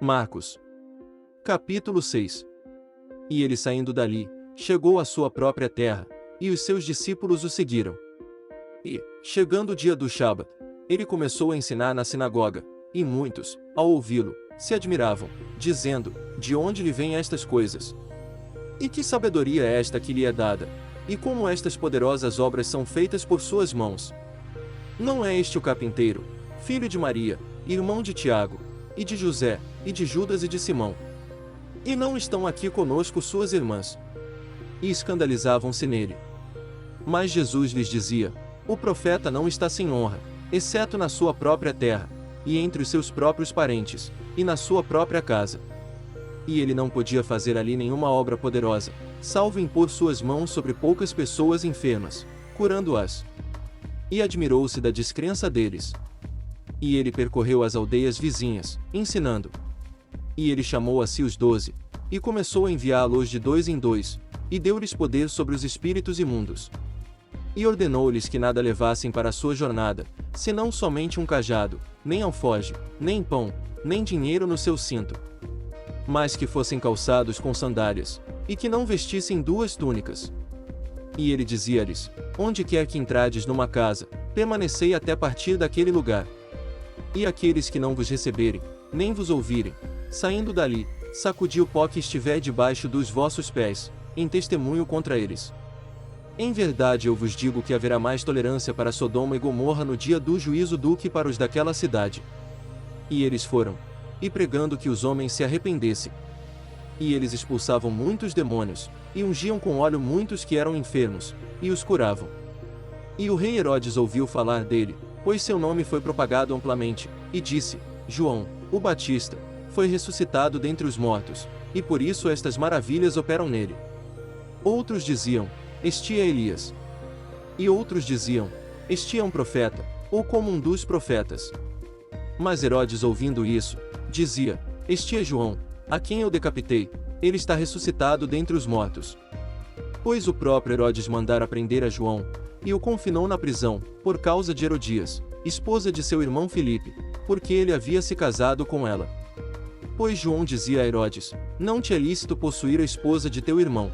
Marcos. Capítulo 6. E ele, saindo dali, chegou à sua própria terra, e os seus discípulos o seguiram. E, chegando o dia do sábado, ele começou a ensinar na sinagoga, e muitos, ao ouvi-lo, se admiravam, dizendo: de onde lhe vêm estas coisas? E que sabedoria é esta que lhe é dada? E como estas poderosas obras são feitas por suas mãos? Não é este o carpinteiro, filho de Maria, irmão de Tiago, e de José, e de Judas e de Simão? E não estão aqui conosco suas irmãs? E escandalizavam-se nele. Mas Jesus lhes dizia: o profeta não está sem honra, exceto na sua própria terra, e entre os seus próprios parentes, e na sua própria casa. E ele não podia fazer ali nenhuma obra poderosa, salvo impor suas mãos sobre poucas pessoas enfermas, curando-as. E admirou-se da descrença deles. E ele percorreu as aldeias vizinhas, ensinando. E ele chamou a si os 12, e começou a enviá-los de 2 em 2, e deu-lhes poder sobre os espíritos imundos. E ordenou-lhes que nada levassem para a sua jornada, senão somente um cajado, nem alforje, nem pão, nem dinheiro no seu cinto. Mas que fossem calçados com sandálias, e que não vestissem 2 túnicas. E ele dizia-lhes: onde quer que entrardes numa casa, permanecei até partir daquele lugar. E aqueles que não vos receberem, nem vos ouvirem, saindo dali, sacudi o pó que estiver debaixo dos vossos pés, em testemunho contra eles. Em verdade eu vos digo que haverá mais tolerância para Sodoma e Gomorra no dia do juízo do que para os daquela cidade. E eles foram, e pregando que os homens se arrependessem. E eles expulsavam muitos demônios, e ungiam com óleo muitos que eram enfermos, e os curavam. E o rei Herodes ouviu falar dele, pois seu nome foi propagado amplamente, e disse: João, o Batista, foi ressuscitado dentre os mortos, e por isso estas maravilhas operam nele. Outros diziam: este é Elias. E outros diziam: este é um profeta, ou como um dos profetas. Mas Herodes, ouvindo isso, dizia: este é João, a quem eu decapitei, ele está ressuscitado dentre os mortos. Pois o próprio Herodes mandara prender a João, e o confinou na prisão, por causa de Herodias, esposa de seu irmão Filipe, porque ele havia se casado com ela. Pois João dizia a Herodes: não te é lícito possuir a esposa de teu irmão.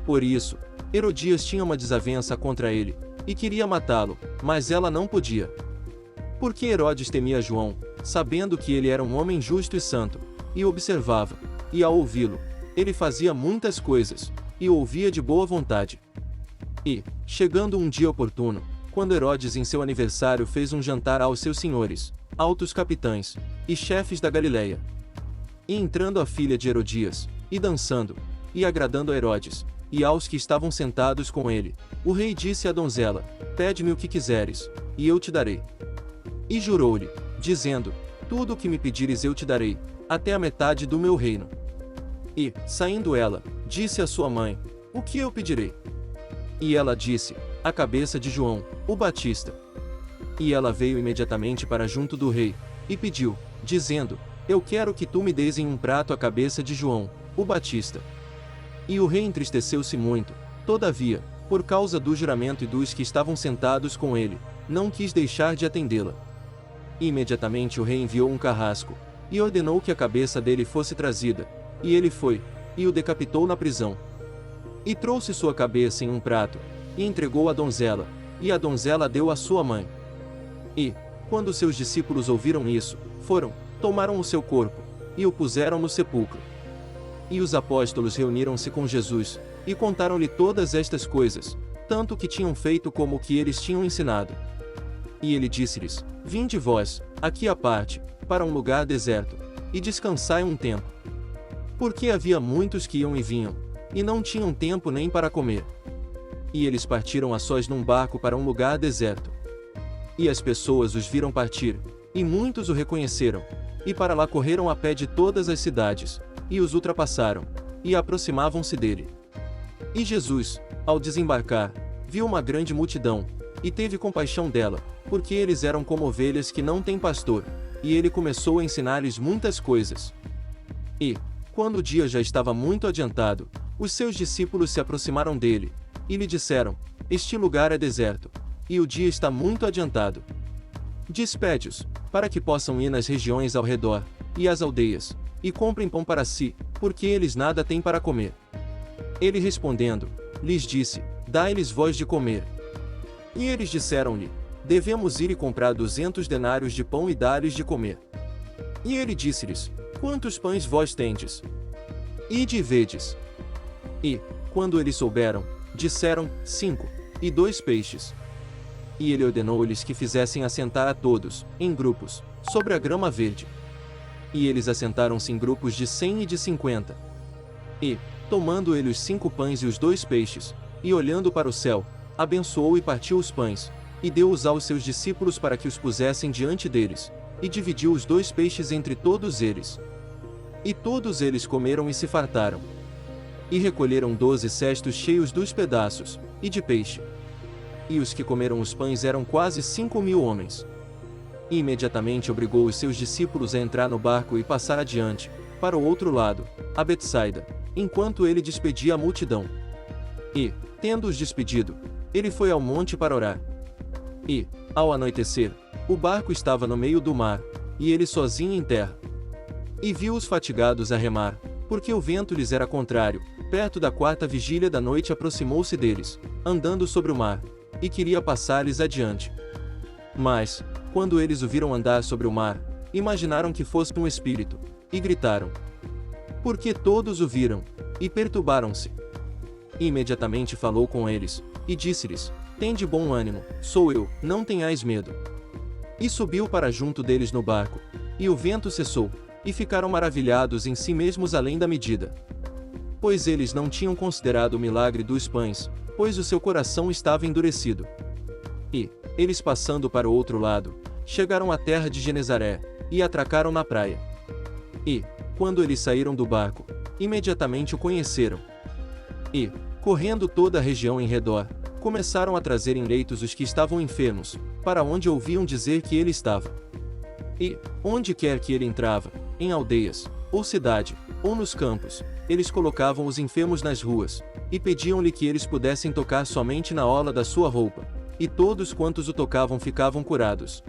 Por isso, Herodias tinha uma desavença contra ele, e queria matá-lo, mas ela não podia. Porque Herodes temia João, sabendo que ele era um homem justo e santo, e observava, e ao ouvi-lo, ele fazia muitas coisas, e o ouvia de boa vontade. E, chegando um dia oportuno, quando Herodes em seu aniversário fez um jantar aos seus senhores, altos capitães, e chefes da Galileia. E entrando a filha de Herodias, e dançando, e agradando a Herodes, e aos que estavam sentados com ele, o rei disse à donzela: pede-me o que quiseres, e eu te darei. E jurou-lhe, dizendo: tudo o que me pedires eu te darei, até a metade do meu reino. E, saindo ela, disse à sua mãe: o que eu pedirei? E ela disse: a cabeça de João, o Batista. E ela veio imediatamente para junto do rei, e pediu, dizendo: eu quero que tu me des em um prato a cabeça de João, o Batista. E o rei entristeceu-se muito, todavia, por causa do juramento e dos que estavam sentados com ele, não quis deixar de atendê-la. E imediatamente o rei enviou um carrasco, e ordenou que a cabeça dele fosse trazida, e ele foi, e o decapitou na prisão. E trouxe sua cabeça em um prato, e entregou à donzela, e a donzela deu à sua mãe. E, quando seus discípulos ouviram isso, foram, tomaram o seu corpo, e o puseram no sepulcro. E os apóstolos reuniram-se com Jesus, e contaram-lhe todas estas coisas, tanto o que tinham feito como o que eles tinham ensinado. E ele disse-lhes: vinde vós, aqui à parte, para um lugar deserto, e descansai um tempo. Porque havia muitos que iam e vinham, e não tinham tempo nem para comer. E eles partiram a sós num barco para um lugar deserto. E as pessoas os viram partir, e muitos o reconheceram, e para lá correram a pé de todas as cidades, e os ultrapassaram, e aproximavam-se dele. E Jesus, ao desembarcar, viu uma grande multidão, e teve compaixão dela, porque eles eram como ovelhas que não têm pastor, e ele começou a ensinar-lhes muitas coisas. E, quando o dia já estava muito adiantado, os seus discípulos se aproximaram dele, e lhe disseram: este lugar é deserto, e o dia está muito adiantado. Despede-os, para que possam ir nas regiões ao redor, e às aldeias, e comprem pão para si, porque eles nada têm para comer. Ele respondendo, lhes disse, dai-lhes vós de comer. E eles disseram-lhe, devemos ir e comprar 200 denários de pão e dar-lhes de comer. E ele disse-lhes, quantos pães vós tendes? Ide e vedes. E, quando eles souberam, disseram, 5, e 2 peixes. E ele ordenou-lhes que fizessem assentar a todos, em grupos, sobre a grama verde. E eles assentaram-se em grupos de 100 e de 50. E, tomando ele os 5 pães e os 2 peixes, e olhando para o céu, abençoou e partiu os pães, e deu-os aos seus discípulos para que os pusessem diante deles, e dividiu os 2 peixes entre todos eles. E todos eles comeram e se fartaram. E recolheram 12 cestos cheios dos pedaços, e de peixe. E os que comeram os pães eram quase 5.000 homens. E imediatamente obrigou os seus discípulos a entrar no barco e passar adiante, para o outro lado, a Betsaida, enquanto ele despedia a multidão. E, tendo-os despedido, ele foi ao monte para orar. E, ao anoitecer, o barco estava no meio do mar, e ele sozinho em terra. E viu-os fatigados a remar, porque o vento lhes era contrário. Perto da 4ª vigília da noite aproximou-se deles, andando sobre o mar, e queria passar-lhes adiante. Mas, quando eles o viram andar sobre o mar, imaginaram que fosse um espírito, e gritaram. Porque todos o viram, e perturbaram-se. E imediatamente falou com eles, e disse-lhes, tende bom ânimo, sou eu, não tenhais medo. E subiu para junto deles no barco, e o vento cessou, e ficaram maravilhados em si mesmos além da medida. Pois eles não tinham considerado o milagre dos pães, pois o seu coração estava endurecido. E, eles passando para o outro lado, chegaram à terra de Genezaré, e atracaram na praia. E, quando eles saíram do barco, imediatamente o conheceram. E, correndo toda a região em redor, começaram a trazer em leitos os que estavam enfermos, para onde ouviam dizer que ele estava. E, onde quer que ele entrava, em aldeias, ou cidade, ou nos campos, eles colocavam os enfermos nas ruas, e pediam-lhe que eles pudessem tocar somente na orla da sua roupa, e todos quantos o tocavam ficavam curados.